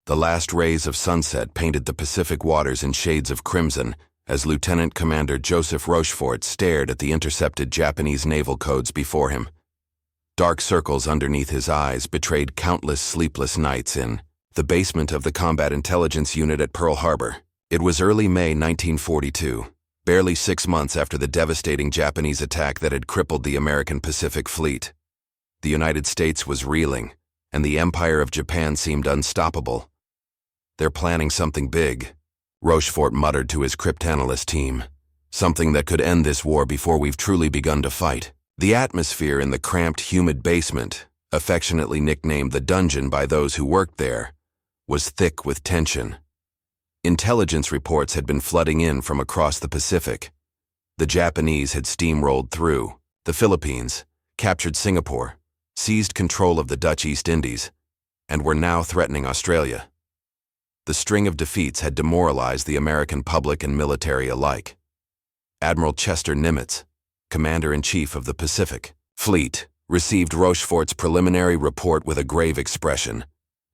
The last rays of sunset painted the Pacific waters in shades of crimson as Lieutenant Commander Joseph Rochefort stared at the intercepted Japanese naval codes before him. Dark circles underneath his eyes betrayed countless sleepless nights in the basement of the Combat Intelligence Unit at Pearl Harbor. It was early May 1942, barely 6 months after the devastating Japanese attack that had crippled the American Pacific Fleet. The United States was reeling, and the Empire of Japan seemed unstoppable. "They're planning something big," Rochefort muttered to his cryptanalyst team. "Something that could end this war before we've truly begun to fight." The atmosphere in the cramped, humid basement, affectionately nicknamed the dungeon by those who worked there, was thick with tension. Intelligence reports had been flooding in from across the Pacific. The Japanese had steamrolled through the Philippines, captured Singapore, seized control of the Dutch East Indies, and were now threatening Australia. The string of defeats had demoralized the American public and military alike. Admiral Chester Nimitz, Commander-in-Chief of the Pacific Fleet, received Rochefort's preliminary report with a grave expression.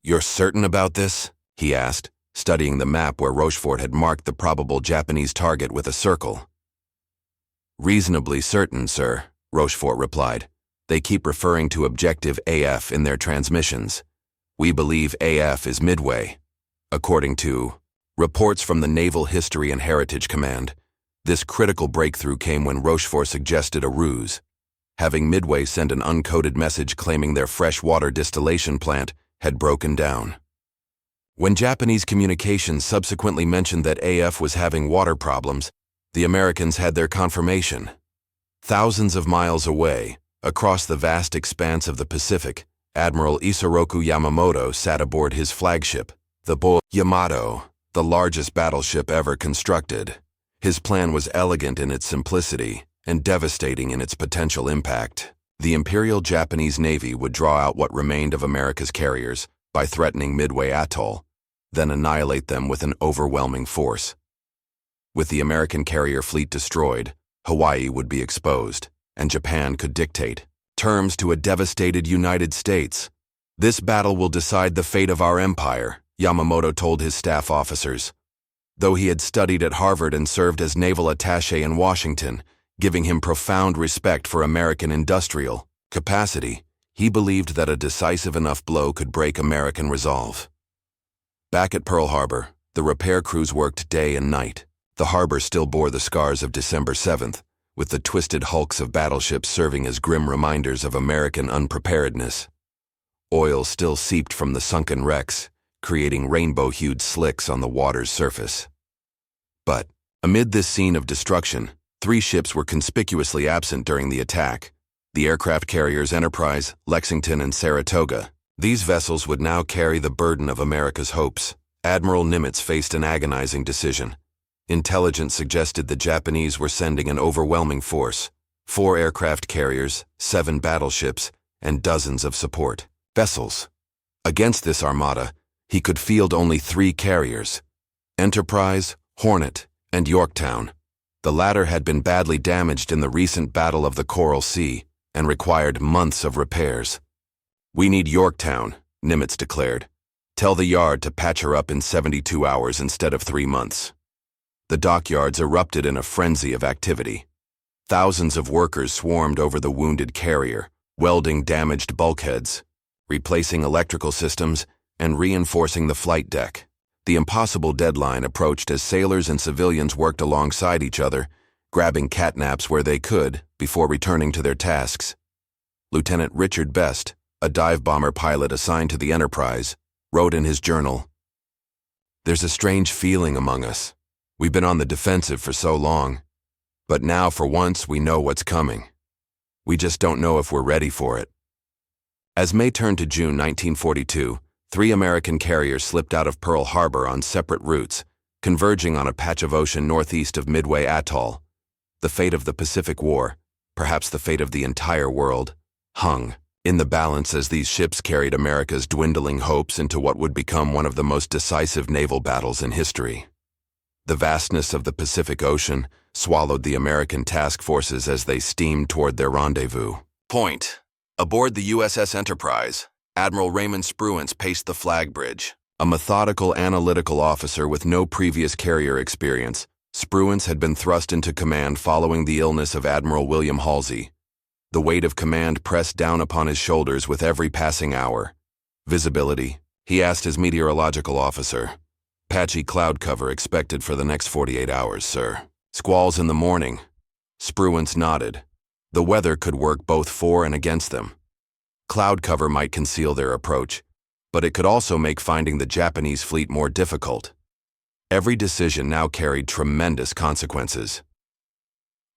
"You're certain about this?" he asked, studying the map where Rochefort had marked the probable Japanese target with a circle. "Reasonably certain, sir," Rochefort replied. "They keep referring to Objective AF in their transmissions. We believe AF is Midway. According to reports from the Naval History and Heritage Command, this critical breakthrough came when Rochefort suggested a ruse, having Midway send an uncoded message claiming their freshwater distillation plant had broken down. When Japanese communications subsequently mentioned that AF was having water problems, the Americans had their confirmation. Thousands of miles away, across the vast expanse of the Pacific, Admiral Isoroku Yamamoto sat aboard his flagship, the Yamato, the largest battleship ever constructed. His plan was elegant in its simplicity and devastating in its potential impact. The Imperial Japanese Navy would draw out what remained of America's carriers by threatening Midway Atoll, then annihilate them with an overwhelming force. With the American carrier fleet destroyed, Hawaii would be exposed, and Japan could dictate terms to a devastated United States. "This battle will decide the fate of our empire," Yamamoto told his staff officers. Though he had studied at Harvard and served as naval attaché in Washington, giving him profound respect for American industrial capacity, he believed that a decisive enough blow could break American resolve. Back at Pearl Harbor, the repair crews worked day and night. The harbor still bore the scars of December 7th, with the twisted hulks of battleships serving as grim reminders of American unpreparedness. Oil still seeped from the sunken wrecks, creating rainbow-hued slicks on the water's surface. But, amid this scene of destruction, 3 ships were conspicuously absent during the attack: the aircraft carriers Enterprise, Lexington, and Saratoga. These vessels would now carry the burden of America's hopes. Admiral Nimitz faced an agonizing decision. Intelligence suggested the Japanese were sending an overwhelming force: 4 aircraft carriers, 7 battleships, and dozens of support vessels. Against this armada, he could field only 3 carriers: Enterprise, Hornet, and Yorktown. The latter had been badly damaged in the recent Battle of the Coral Sea and required months of repairs. "We need Yorktown," Nimitz declared. "Tell the yard to patch her up in 72 hours instead of 3 months." The dockyards erupted in a frenzy of activity. Thousands of workers swarmed over the wounded carrier, welding damaged bulkheads, replacing electrical systems, and reinforcing the flight deck. The impossible deadline approached as sailors and civilians worked alongside each other, grabbing catnaps where they could before returning to their tasks. Lieutenant Richard Best, a dive bomber pilot assigned to the Enterprise, wrote in his journal, "There's a strange feeling among us. We've been on the defensive for so long, but now for once we know what's coming. We just don't know if we're ready for it." As May turned to June 1942, 3 American carriers slipped out of Pearl Harbor on separate routes, converging on a patch of ocean northeast of Midway Atoll. The fate of the Pacific War, perhaps the fate of the entire world, hung in the balance as these ships carried America's dwindling hopes into what would become one of the most decisive naval battles in history. The vastness of the Pacific Ocean swallowed the American task forces as they steamed toward their rendezvous point. Aboard the USS Enterprise, Admiral Raymond Spruance paced the flag bridge, A methodical, analytical officer with no previous carrier experience, Spruance had been thrust into command following the illness of Admiral William Halsey. The weight of command pressed down upon his shoulders with every passing hour. Visibility, he asked his meteorological officer. Patchy cloud cover expected for the next 48 hours, sir. Squalls in the morning. Spruance nodded. The weather could work both for and against them. Cloud cover might conceal their approach, but it could also make finding the Japanese fleet more difficult. Every decision now carried tremendous consequences.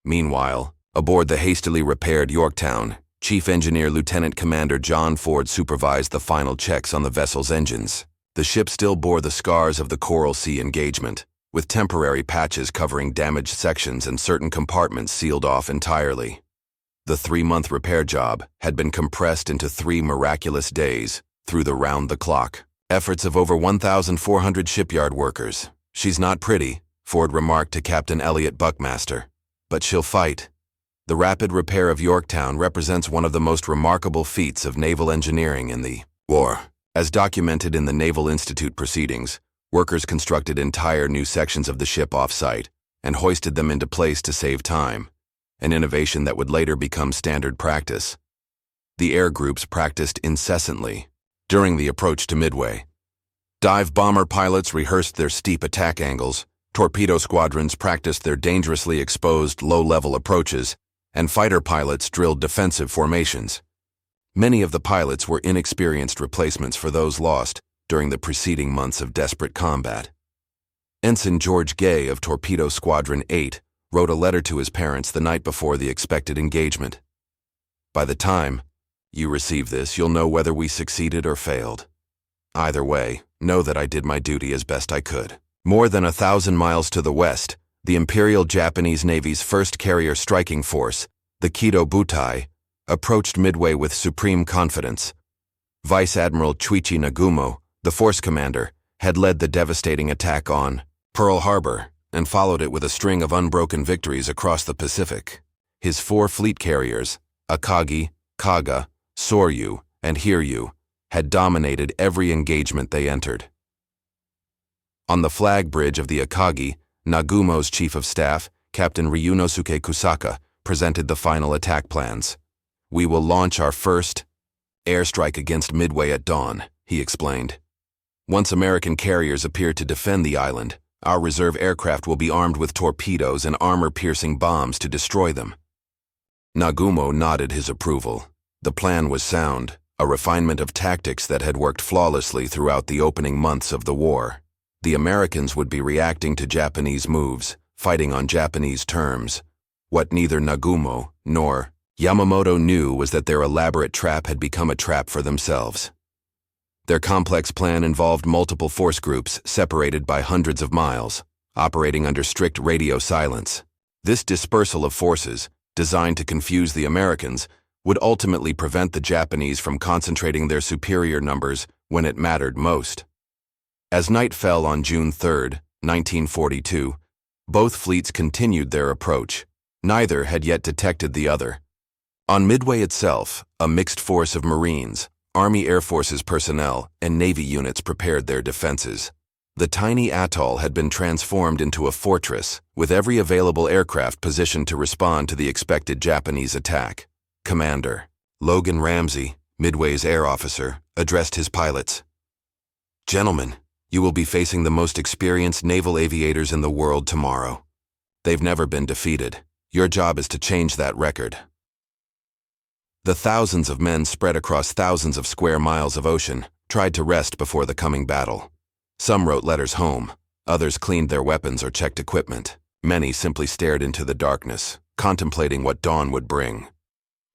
Meanwhile, aboard the hastily repaired Yorktown, Chief Engineer Lieutenant Commander John Ford supervised the final checks on the vessel's engines. The ship still bore the scars of the Coral Sea engagement, with temporary patches covering damaged sections and certain compartments sealed off entirely. The 3-month repair job had been compressed into 3 miraculous days, through the round-the-clock efforts of over 1,400 shipyard workers. "She's not pretty," Ford remarked to Captain Elliot Buckmaster, "but she'll fight." The rapid repair of Yorktown represents one of the most remarkable feats of naval engineering in the war. As documented in the Naval Institute proceedings, workers constructed entire new sections of the ship off-site and hoisted them into place to save time, an innovation that would later become standard practice. The air groups practiced incessantly during the approach to Midway. Dive bomber pilots rehearsed their steep attack angles, torpedo squadrons practiced their dangerously exposed low-level approaches, and fighter pilots drilled defensive formations. Many of the pilots were inexperienced replacements for those lost during the preceding months of desperate combat. Ensign George Gay of Torpedo Squadron 8 wrote a letter to his parents the night before the expected engagement. "By the time you receive this, you'll know whether we succeeded or failed. Either way, know that I did my duty as best I could." More than 1,000 miles to the west, the Imperial Japanese Navy's first carrier striking force, the Kido Butai, approached Midway with supreme confidence. Vice Admiral Chuichi Nagumo, the force commander, had led the devastating attack on Pearl Harbor and followed it with a string of unbroken victories across the Pacific. His 4 fleet carriers, Akagi, Kaga, Soryu, and Hiryu, had dominated every engagement they entered. On the flag bridge of the Akagi, Nagumo's chief of staff, Captain Ryunosuke Kusaka, presented the final attack plans. "We will launch our first airstrike against Midway at dawn," he explained. "Once American carriers appear to defend the island, our reserve aircraft will be armed with torpedoes and armor-piercing bombs to destroy them." Nagumo nodded his approval. The plan was sound, a refinement of tactics that had worked flawlessly throughout the opening months of the war. The Americans would be reacting to Japanese moves, fighting on Japanese terms. What neither Nagumo nor Yamamoto knew was that their elaborate trap had become a trap for themselves. Their complex plan involved multiple force groups separated by hundreds of miles, operating under strict radio silence. This dispersal of forces, designed to confuse the Americans, would ultimately prevent the Japanese from concentrating their superior numbers when it mattered most. As night fell on June 3, 1942, both fleets continued their approach. Neither had yet detected the other. On Midway itself, a mixed force of Marines, Army Air Forces personnel, and Navy units prepared their defenses. The tiny atoll had been transformed into a fortress, with every available aircraft positioned to respond to the expected Japanese attack. Commander Logan Ramsey, Midway's air officer, addressed his pilots. "Gentlemen, you will be facing the most experienced naval aviators in the world tomorrow. They've never been defeated. Your job is to change that record." The thousands of men spread across thousands of square miles of ocean tried to rest before the coming battle. Some wrote letters home, others cleaned their weapons or checked equipment. Many simply stared into the darkness, contemplating what dawn would bring.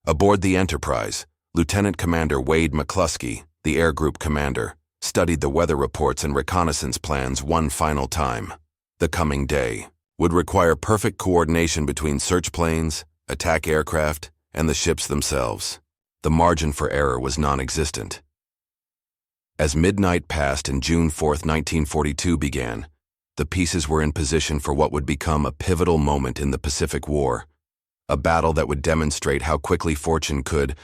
Aboard the Enterprise, Lieutenant Commander Wade McCluskey, the Air Group commander, studied the weather reports and reconnaissance plans one final time. The coming day would require perfect coordination between search planes, attack aircraft, and the ships themselves. The margin for error was non-existent. As midnight passed and June 4, 1942 began, the pieces were in position for what would become a pivotal moment in the Pacific War, a battle that would demonstrate how quickly fortune could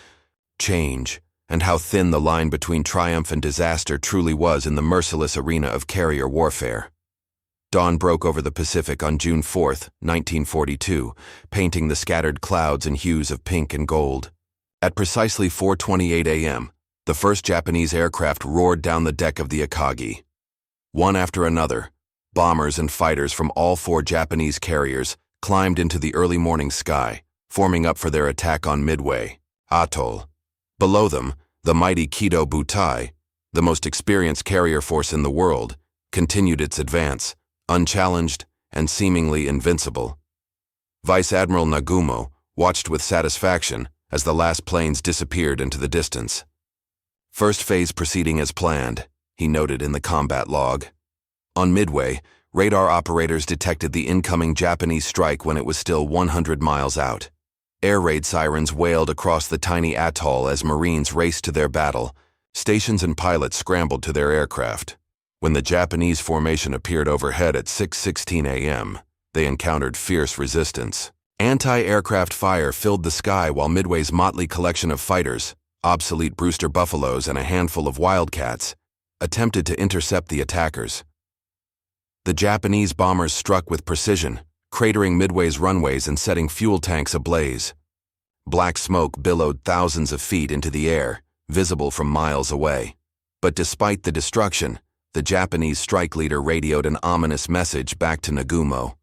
change and how thin the line between triumph and disaster truly was in the merciless arena of carrier warfare. Dawn broke over the Pacific on June 4, 1942, painting the scattered clouds in hues of pink and gold. At precisely 4:28 a.m., the first Japanese aircraft roared down the deck of the Akagi. One after another, bombers and fighters from all 4 Japanese carriers climbed into the early morning sky, forming up for their attack on Midway, atoll. Below them, the mighty Kido Butai, the most experienced carrier force in the world, continued its advance, unchallenged and seemingly invincible. Vice Admiral Nagumo watched with satisfaction as the last planes disappeared into the distance. First phase proceeding as planned, he noted in the combat log. On Midway, radar operators detected the incoming Japanese strike when it was still 100 miles out. Air raid sirens wailed across the tiny atoll as Marines raced to their battle. Stations and pilots scrambled to their aircraft. When the Japanese formation appeared overhead at 6:16 a.m., they encountered fierce resistance. Anti-aircraft fire filled the sky while Midway's motley collection of fighters, obsolete Brewster Buffaloes and a handful of Wildcats, attempted to intercept the attackers. The Japanese bombers struck with precision, cratering Midway's runways and setting fuel tanks ablaze. Black smoke billowed thousands of feet into the air, visible from miles away. But despite the destruction, the Japanese strike leader radioed an ominous message back to Nagumo.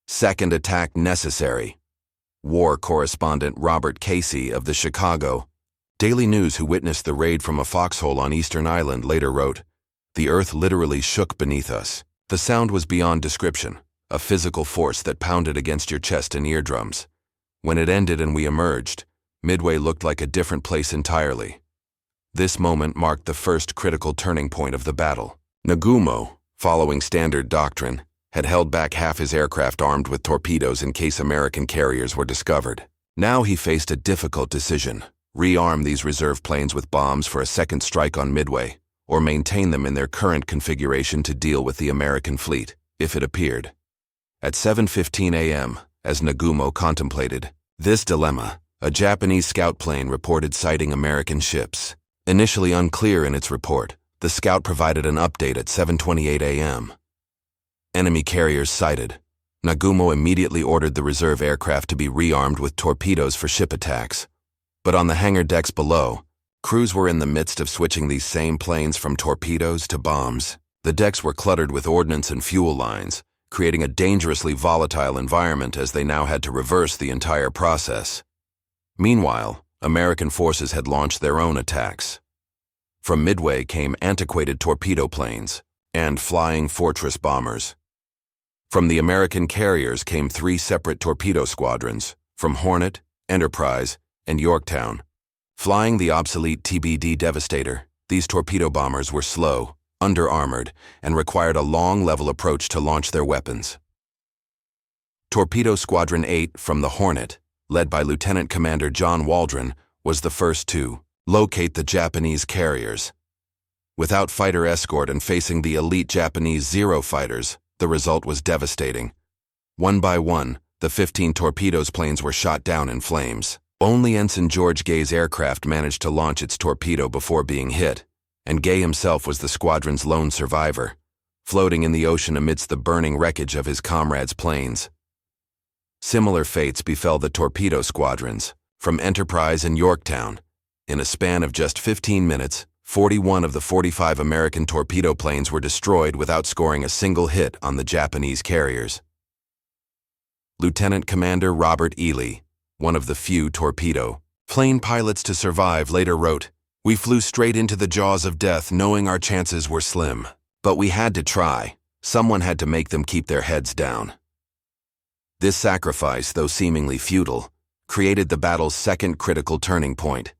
Second attack necessary. War correspondent Robert Casey of the Chicago Daily News, who witnessed the raid from a foxhole on Eastern Island, later wrote, "The earth literally shook beneath us. The sound was beyond description, a physical force that pounded against your chest and eardrums. When it ended and we emerged, Midway looked like a different place entirely." This moment marked the first critical turning point of the battle. Nagumo, following standard doctrine, had held back half his aircraft armed with torpedoes in case American carriers were discovered. Now he faced a difficult decision: rearm these reserve planes with bombs for a second strike on Midway, or maintain them in their current configuration to deal with the American fleet, if it appeared. At 7:15 a.m., as Nagumo contemplated this dilemma, a Japanese scout plane reported sighting American ships. Initially unclear in its report, the scout provided an update at 7:28 a.m. Enemy carriers sighted. Nagumo immediately ordered the reserve aircraft to be rearmed with torpedoes for ship attacks. But on the hangar decks below, crews were in the midst of switching these same planes from torpedoes to bombs. The decks were cluttered with ordnance and fuel lines, creating a dangerously volatile environment as they now had to reverse the entire process. Meanwhile, American forces had launched their own attacks. From Midway came antiquated torpedo planes and flying fortress bombers. From the American carriers came 3 separate torpedo squadrons, from Hornet, Enterprise, and Yorktown. Flying the obsolete TBD Devastator, these torpedo bombers were slow, under-armored, and required a long level approach to launch their weapons. Torpedo Squadron 8 from the Hornet, led by Lieutenant Commander John Waldron, was the first to locate the Japanese carriers. Without fighter escort and facing the elite Japanese Zero fighters, the result was devastating. One by one, the 15 torpedoes planes were shot down in flames. Only Ensign George Gay's aircraft managed to launch its torpedo before being hit, and Gay himself was the squadron's lone survivor, floating in the ocean amidst the burning wreckage of his comrades' planes. Similar fates befell the torpedo squadrons, from Enterprise and Yorktown. In a span of just 15 minutes, 41 of the 45 American torpedo planes were destroyed without scoring a single hit on the Japanese carriers. Lieutenant Commander Robert Ely, one of the few torpedo plane pilots to survive, later wrote, "We flew straight into the jaws of death knowing our chances were slim. But we had to try. Someone had to make them keep their heads down." This sacrifice, though seemingly futile, created the battle's second critical turning point.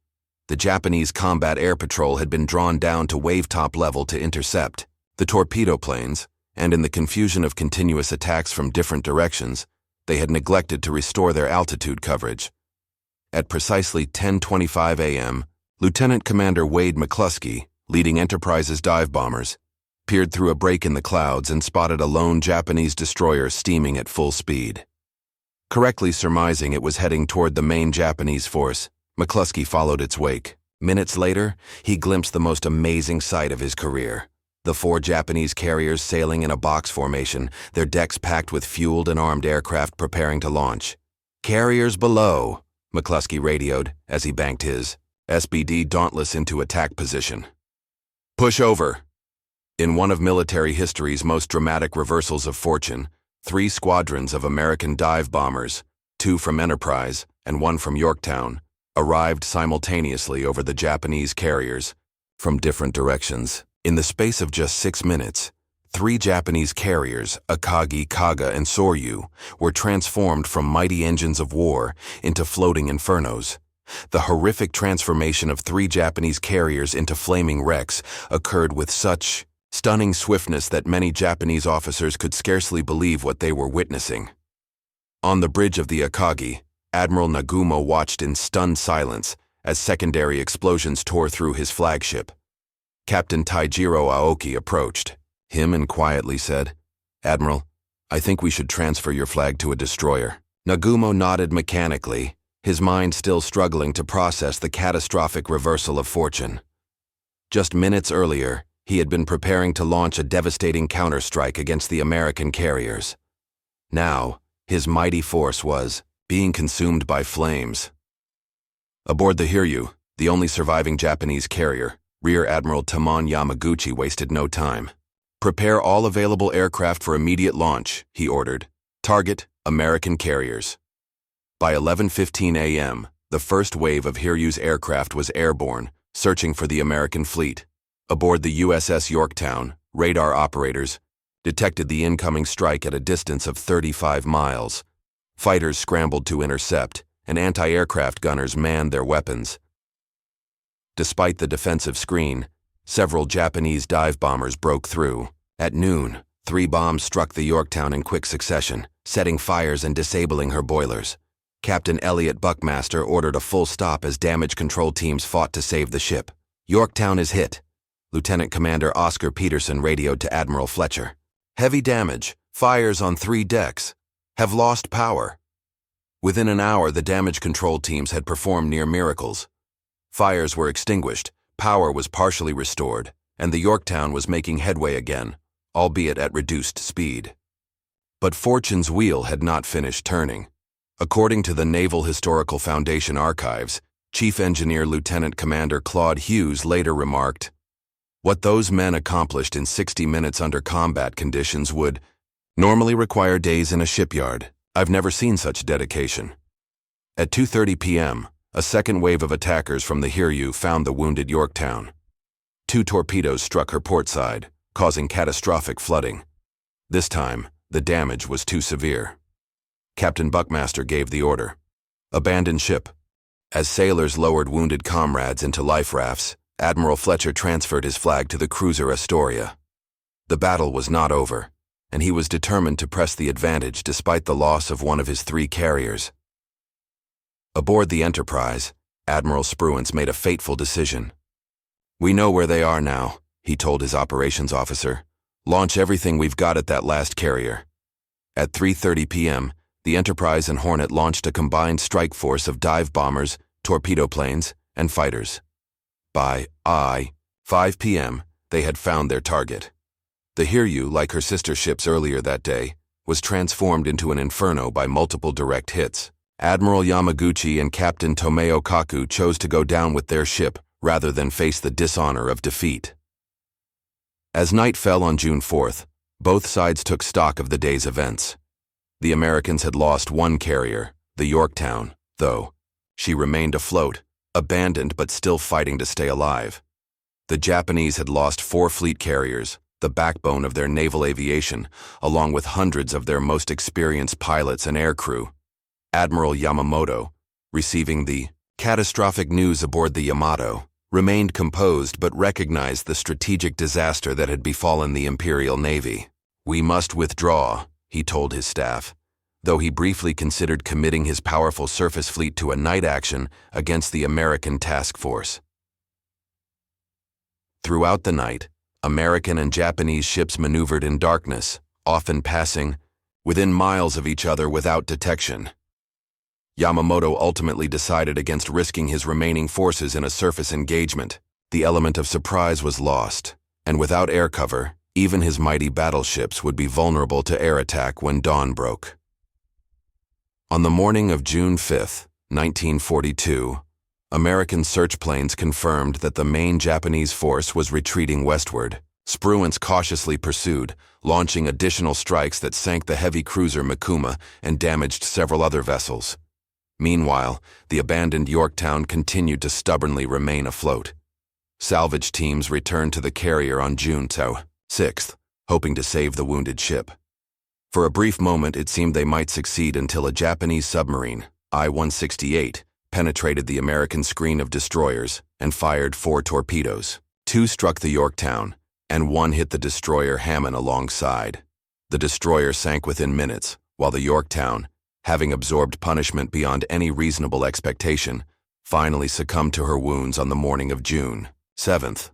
The Japanese combat air patrol had been drawn down to wave-top level to intercept the torpedo planes, and in the confusion of continuous attacks from different directions, they had neglected to restore their altitude coverage. At precisely 10:25 a.m., Lieutenant Commander Wade McCluskey, leading Enterprise's dive bombers, peered through a break in the clouds and spotted a lone Japanese destroyer steaming at full speed. Correctly surmising it was heading toward the main Japanese force, McCluskey followed its wake. Minutes later, he glimpsed the most amazing sight of his career. The 4 Japanese carriers sailing in a box formation, their decks packed with fueled and armed aircraft preparing to launch. "Carriers below," McCluskey radioed as he banked his SBD Dauntless into attack position. "Push over." In one of military history's most dramatic reversals of fortune, 3 squadrons of American dive bombers, 2 from Enterprise and 1 from Yorktown, arrived simultaneously over the Japanese carriers from different directions. In the space of just 6 minutes, 3 Japanese carriers, Akagi, Kaga, and Soryu, were transformed from mighty engines of war into floating infernos. The horrific transformation of 3 Japanese carriers into flaming wrecks occurred with such stunning swiftness that many Japanese officers could scarcely believe what they were witnessing. On the bridge of the Akagi, Admiral Nagumo watched in stunned silence as secondary explosions tore through his flagship. Captain Taijiro Aoki approached him and quietly said, "Admiral, I think we should transfer your flag to a destroyer." Nagumo nodded mechanically, his mind still struggling to process the catastrophic reversal of fortune. Just minutes earlier, he had been preparing to launch a devastating counterstrike against the American carriers. Now, his mighty force was being consumed by flames. Aboard the Hiryu, the only surviving Japanese carrier, Rear Admiral Tamon Yamaguchi wasted no time. "Prepare all available aircraft for immediate launch," he ordered. "Target, American carriers." By 11:15 a.m., the first wave of Hiryu's aircraft was airborne, searching for the American fleet. Aboard the USS Yorktown, radar operators detected the incoming strike at a distance of 35 miles. Fighters scrambled to intercept, and anti-aircraft gunners manned their weapons. Despite the defensive screen, several Japanese dive bombers broke through. At noon, 3 bombs struck the Yorktown in quick succession, setting fires and disabling her boilers. Captain Elliot Buckmaster ordered a full stop as damage control teams fought to save the ship. "Yorktown is hit," Lieutenant Commander Oscar Peterson radioed to Admiral Fletcher. "Heavy damage, fires on 3 decks. Have lost power." Within an hour, the damage control teams had performed near miracles. Fires were extinguished, power was partially restored, and the Yorktown was making headway again, albeit at reduced speed. But fortune's wheel had not finished turning. According to the Naval Historical Foundation archives, Chief Engineer Lieutenant Commander Claude Hughes later remarked, "What those men accomplished in 60 minutes under combat conditions would normally require days in a shipyard. I've never seen such dedication." At 2:30 p.m., a second wave of attackers from the Hiryu found the wounded Yorktown. 2 torpedoes struck her port side, causing catastrophic flooding. This time, the damage was too severe. Captain Buckmaster gave the order, "Abandon ship." As sailors lowered wounded comrades into life rafts, Admiral Fletcher transferred his flag to the cruiser Astoria. The battle was not over, and he was determined to press the advantage despite the loss of one of his 3 carriers. Aboard the Enterprise, Admiral Spruance made a fateful decision. "We know where they are now," he told his operations officer. "Launch everything we've got at that last carrier." At 3:30 p.m., the Enterprise and Hornet launched a combined strike force of dive bombers, torpedo planes, and fighters. By 5 p.m., they had found their target. The Hiryu, like her sister ships earlier that day, was transformed into an inferno by multiple direct hits. Admiral Yamaguchi and Captain Tomeo Kaku chose to go down with their ship rather than face the dishonor of defeat. As night fell on June 4th, both sides took stock of the day's events. The Americans had lost 1 carrier, the Yorktown, though. She remained afloat, abandoned but still fighting to stay alive. The Japanese had lost 4 fleet carriers, the backbone of their naval aviation, along with hundreds of their most experienced pilots and aircrew. Admiral Yamamoto, receiving the catastrophic news aboard the Yamato, remained composed but recognized the strategic disaster that had befallen the Imperial Navy. "We must withdraw," he told his staff, though he briefly considered committing his powerful surface fleet to a night action against the American task force. Throughout the night, American and Japanese ships maneuvered in darkness, often passing within miles of each other without detection. Yamamoto ultimately decided against risking his remaining forces in a surface engagement. The element of surprise was lost, and without air cover, even his mighty battleships would be vulnerable to air attack when dawn broke. On the morning of June 5, 1942, American search planes confirmed that the main Japanese force was retreating westward. Spruance cautiously pursued, launching additional strikes that sank the heavy cruiser Mikuma and damaged several other vessels. Meanwhile, the abandoned Yorktown continued to stubbornly remain afloat. Salvage teams returned to the carrier on June 6th, hoping to save the wounded ship. For a brief moment, it seemed they might succeed until a Japanese submarine, I-168, penetrated the American screen of destroyers and fired 4 torpedoes. 2 struck the Yorktown, and 1 hit the destroyer Hammond alongside. The destroyer sank within minutes, while the Yorktown, having absorbed punishment beyond any reasonable expectation, finally succumbed to her wounds on the morning of June 7th.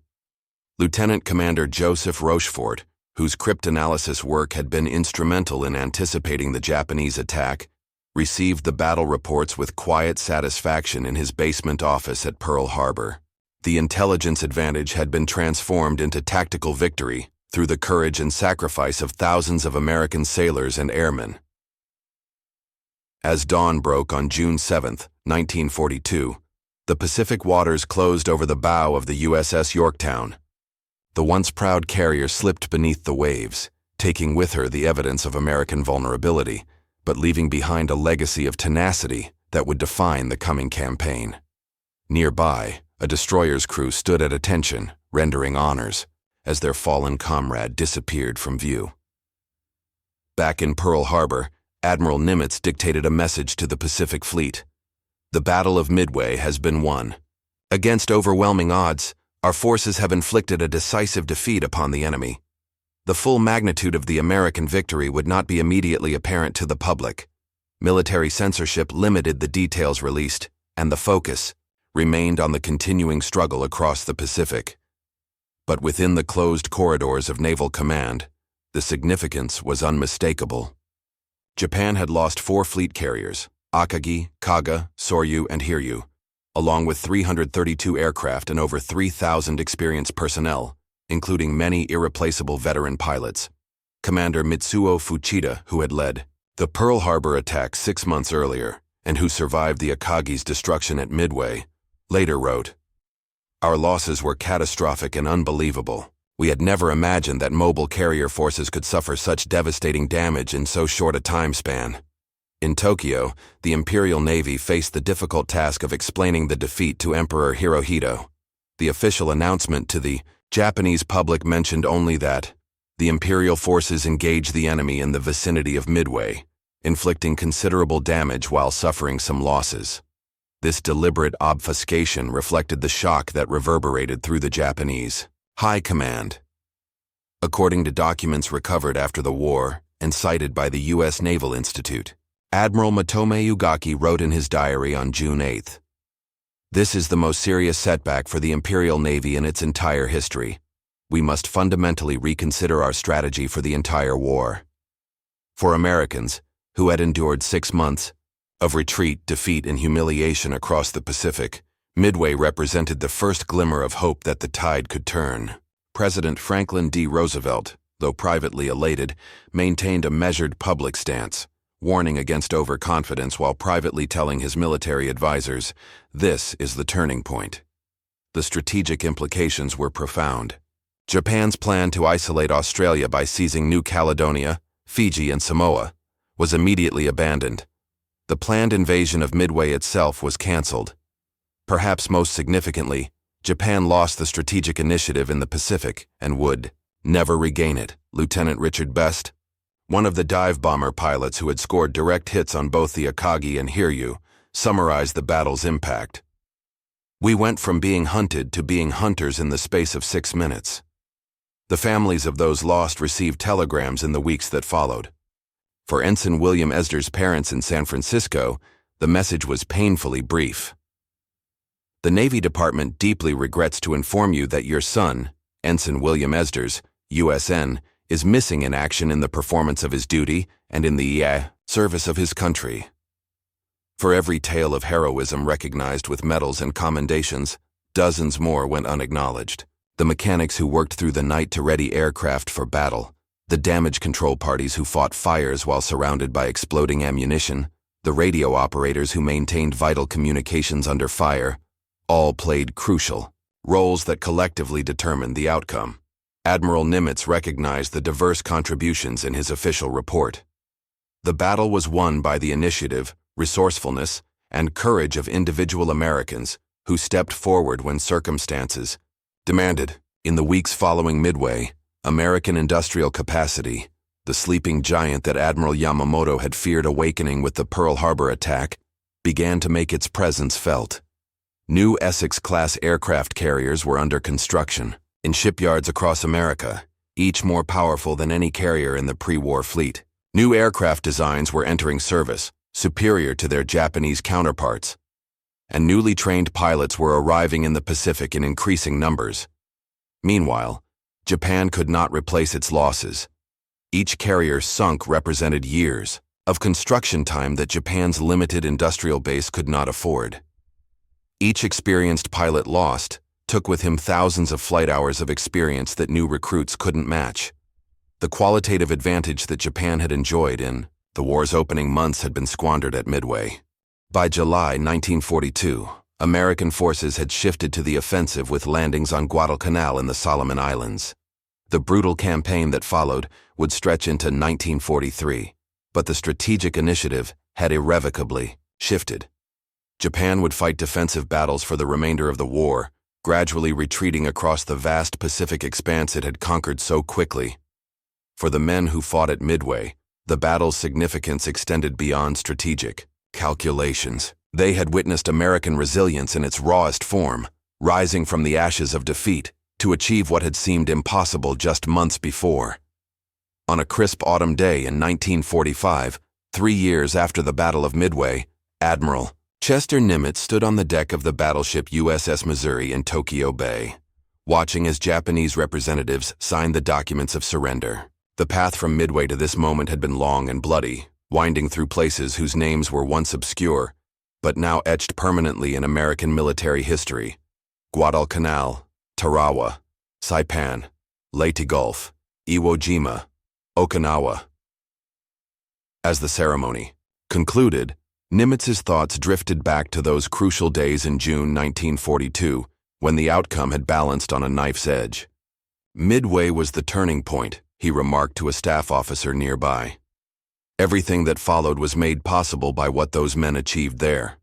Lieutenant Commander Joseph Rochefort, whose cryptanalysis work had been instrumental in anticipating the Japanese attack, received the battle reports with quiet satisfaction in his basement office at Pearl Harbor. The intelligence advantage had been transformed into tactical victory through the courage and sacrifice of thousands of American sailors and airmen. As dawn broke on June 7, 1942, the Pacific waters closed over the bow of the USS Yorktown. The once proud carrier slipped beneath the waves, taking with her the evidence of American vulnerability, but leaving behind a legacy of tenacity that would define the coming campaign. Nearby, a destroyer's crew stood at attention, rendering honors, as their fallen comrade disappeared from view. Back in Pearl Harbor, Admiral Nimitz dictated a message to the Pacific Fleet. The Battle of Midway has been won. Against overwhelming odds, our forces have inflicted a decisive defeat upon the enemy. The full magnitude of the American victory would not be immediately apparent to the public. Military censorship limited the details released, and the focus remained on the continuing struggle across the Pacific. But within the closed corridors of Naval Command, the significance was unmistakable. Japan had lost 4 fleet carriers, Akagi, Kaga, Soryu, and Hiryu, along with 332 aircraft and over 3,000 experienced personnel, including many irreplaceable veteran pilots. Commander Mitsuo Fuchida, who had led the Pearl Harbor attack 6 months earlier and who survived the Akagi's destruction at Midway, later wrote, "Our losses were catastrophic and unbelievable. We had never imagined that mobile carrier forces could suffer such devastating damage in so short a time span." In Tokyo, the Imperial Navy faced the difficult task of explaining the defeat to Emperor Hirohito. The official announcement to the Japanese public mentioned only that the Imperial forces engaged the enemy in the vicinity of Midway, inflicting considerable damage while suffering some losses. This deliberate obfuscation reflected the shock that reverberated through the Japanese High Command. According to documents recovered after the war and cited by the U.S. Naval Institute, Admiral Matome Ugaki wrote in his diary on June 8, "This is the most serious setback for the Imperial Navy in its entire history. We must fundamentally reconsider our strategy for the entire war." For Americans, who had endured 6 months of retreat, defeat, and humiliation across the Pacific, Midway represented the first glimmer of hope that the tide could turn. President Franklin D. Roosevelt, though privately elated, maintained a measured public stance, warning against overconfidence while privately telling his military advisors, "This is the turning point." The strategic implications were profound. Japan's plan to isolate Australia by seizing New Caledonia, Fiji, and Samoa was immediately abandoned. The planned invasion of Midway itself was cancelled. Perhaps most significantly, Japan lost the strategic initiative in the Pacific and would never regain it. Lieutenant Richard Best, one of the dive bomber pilots who had scored direct hits on both the Akagi and Hiryu, summarized the battle's impact. "We went from being hunted to being hunters in the space of 6 minutes." The families of those lost received telegrams in the weeks that followed. For Ensign William Esder's parents in San Francisco, the message was painfully brief. "The Navy Department deeply regrets to inform you that your son, Ensign William Esders, USN, is missing in action in the performance of his duty and in the service of his country." For every tale of heroism recognized with medals and commendations, dozens more went unacknowledged. The mechanics who worked through the night to ready aircraft for battle, the damage control parties who fought fires while surrounded by exploding ammunition, the radio operators who maintained vital communications under fire, all played crucial roles that collectively determined the outcome. Admiral Nimitz recognized the diverse contributions in his official report. The battle was won by the initiative, resourcefulness, and courage of individual Americans who stepped forward when circumstances demanded. In the weeks following Midway, American industrial capacity, the sleeping giant that Admiral Yamamoto had feared awakening with the Pearl Harbor attack, began to make its presence felt. New Essex-class aircraft carriers were under construction in shipyards across America, each more powerful than any carrier in the pre-war fleet. New aircraft designs were entering service, superior to their Japanese counterparts, and newly trained pilots were arriving in the Pacific in increasing numbers. Meanwhile, Japan could not replace its losses. Each carrier sunk represented years of construction time that Japan's limited industrial base could not afford. Each experienced pilot lost took with him thousands of flight hours of experience that new recruits couldn't match. The qualitative advantage that Japan had enjoyed in the war's opening months had been squandered at Midway. By July 1942, American forces had shifted to the offensive with landings on Guadalcanal in the Solomon Islands. The brutal campaign that followed would stretch into 1943, but the strategic initiative had irrevocably shifted. Japan would fight defensive battles for the remainder of the war, gradually retreating across the vast Pacific expanse it had conquered so quickly. For the men who fought at Midway, the battle's significance extended beyond strategic calculations. They had witnessed American resilience in its rawest form, rising from the ashes of defeat to achieve what had seemed impossible just months before. On a crisp autumn day in 1945, 3 years after the Battle of Midway, Admiral Chester Nimitz stood on the deck of the battleship USS Missouri in Tokyo Bay, watching as Japanese representatives signed the documents of surrender. The path from Midway to this moment had been long and bloody, winding through places whose names were once obscure, but now etched permanently in American military history: Guadalcanal, Tarawa, Saipan, Leyte Gulf, Iwo Jima, Okinawa. As the ceremony concluded, Nimitz's thoughts drifted back to those crucial days in June 1942, when the outcome had balanced on a knife's edge. Midway was the turning point, he remarked to a staff officer nearby. Everything that followed was made possible by what those men achieved there.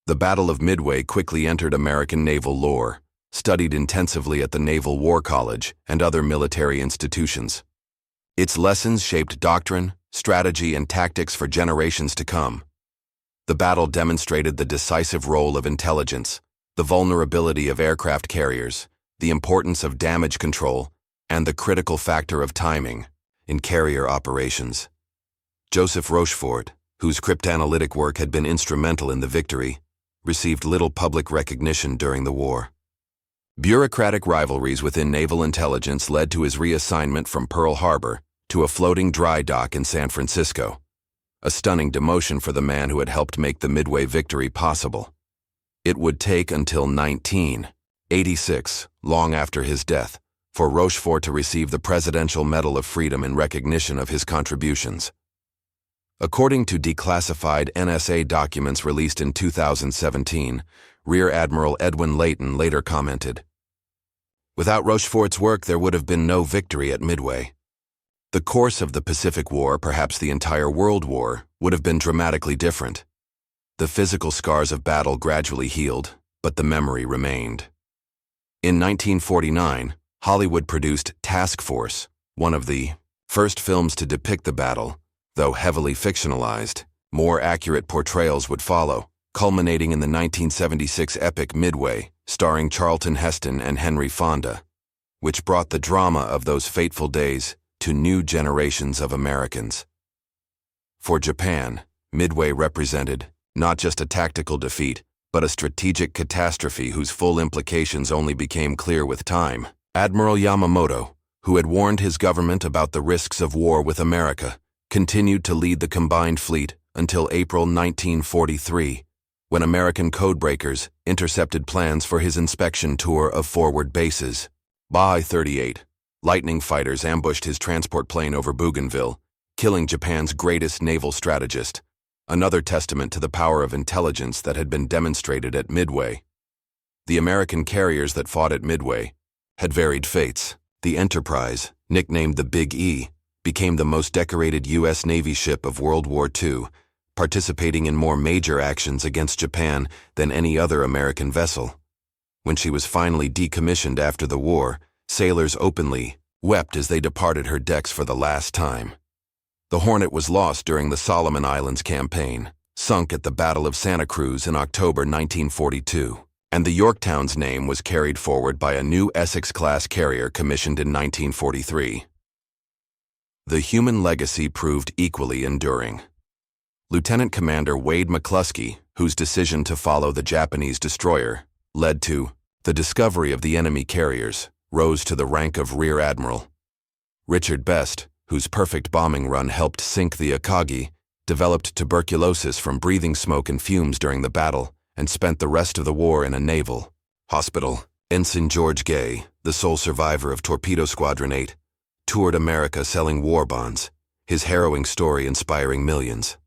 The Battle of Midway quickly entered American naval lore, studied intensively at the Naval War College and other military institutions. Its lessons shaped doctrine, strategy, and tactics for generations to come. The battle demonstrated the decisive role of intelligence, the vulnerability of aircraft carriers, the importance of damage control, and the critical factor of timing in carrier operations. Joseph Rochefort, whose cryptanalytic work had been instrumental in the victory, received little public recognition during the war. Bureaucratic rivalries within naval intelligence led to his reassignment from Pearl Harbor to a floating dry dock in San Francisco, a stunning demotion for the man who had helped make the Midway victory possible. It would take until 1986, long after his death, for Rochefort to receive the Presidential Medal of Freedom in recognition of his contributions. According to declassified NSA documents released in 2017, Rear Admiral Edwin Layton later commented, "Without Rochefort's work, there would have been no victory at Midway. The course of the Pacific War, perhaps the entire World War, would have been dramatically different. The physical scars of battle gradually healed, but the memory remained." In 1949, Hollywood produced Task Force, one of the first films to depict the battle. Though heavily fictionalized, more accurate portrayals would follow, culminating in the 1976 epic Midway, starring Charlton Heston and Henry Fonda, which brought the drama of those fateful days to new generations of Americans. For Japan, Midway represented not just a tactical defeat, but a strategic catastrophe whose full implications only became clear with time. Admiral Yamamoto, who had warned his government about the risks of war with America, continued to lead the combined fleet, until April 1943, when American codebreakers intercepted plans for his inspection tour of forward bases. By 38, Lightning fighters ambushed his transport plane over Bougainville, killing Japan's greatest naval strategist, another testament to the power of intelligence that had been demonstrated at Midway. The American carriers that fought at Midway had varied fates. The Enterprise, nicknamed the Big E, became the most decorated U.S. Navy ship of World War II, participating in more major actions against Japan than any other American vessel. When she was finally decommissioned after the war, sailors openly wept as they departed her decks for the last time. The Hornet was lost during the Solomon Islands campaign, sunk at the Battle of Santa Cruz in October 1942, and the Yorktown's name was carried forward by a new Essex-class carrier commissioned in 1943. The human legacy proved equally enduring. Lieutenant Commander Wade McCluskey, whose decision to follow the Japanese destroyer led to the discovery of the enemy carriers, rose to the rank of Rear Admiral. Richard Best, whose perfect bombing run helped sink the Akagi, developed tuberculosis from breathing smoke and fumes during the battle and spent the rest of the war in a naval hospital. Ensign George Gay, the sole survivor of Torpedo Squadron 8, toured America selling war bonds, his harrowing story inspiring millions.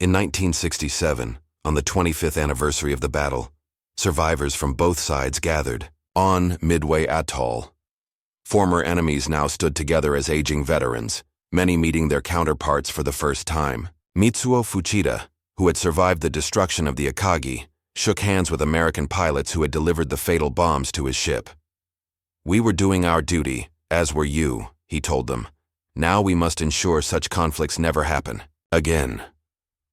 In 1967, on the 25th anniversary of the battle, survivors from both sides gathered on Midway Atoll. Former enemies now stood together as aging veterans, many meeting their counterparts for the first time. Mitsuo Fuchida, who had survived the destruction of the Akagi, shook hands with American pilots who had delivered the fatal bombs to his ship. "We were doing our duty, as were you," he told them. "Now we must ensure such conflicts never happen again."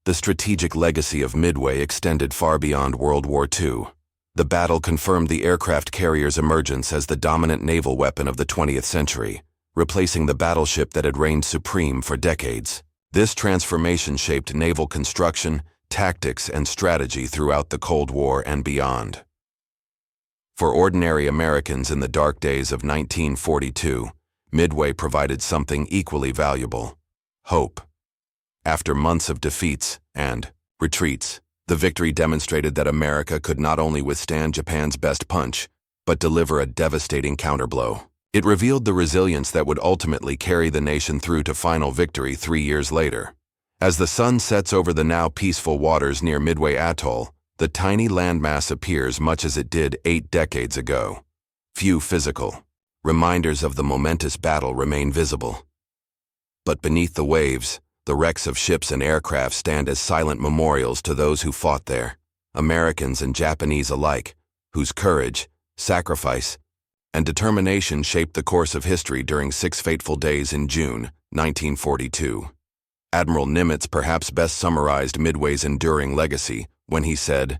The strategic legacy of Midway extended far beyond World War II. The battle confirmed the aircraft carrier's emergence as the dominant naval weapon of the 20th century, replacing the battleship that had reigned supreme for decades. This transformation shaped naval construction, tactics, and strategy throughout the Cold War and beyond. For ordinary Americans in the dark days of 1942, Midway provided something equally valuable: hope. After months of defeats and retreats, the victory demonstrated that America could not only withstand Japan's best punch, but deliver a devastating counterblow. It revealed the resilience that would ultimately carry the nation through to final victory 3 years later. As the sun sets over the now peaceful waters near Midway Atoll, the tiny landmass appears much as it did 8 decades ago. Few physical reminders of the momentous battle remain visible. But beneath the waves, the wrecks of ships and aircraft stand as silent memorials to those who fought there, Americans and Japanese alike, whose courage, sacrifice, and determination shaped the course of history during 6 fateful days in June 1942. Admiral Nimitz perhaps best summarized Midway's enduring legacy when he said,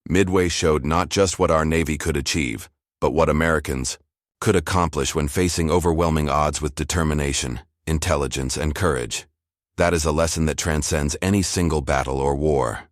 "Midway showed not just what our Navy could achieve, but what Americans could accomplish when facing overwhelming odds with determination, intelligence, and courage. That is a lesson that transcends any single battle or war."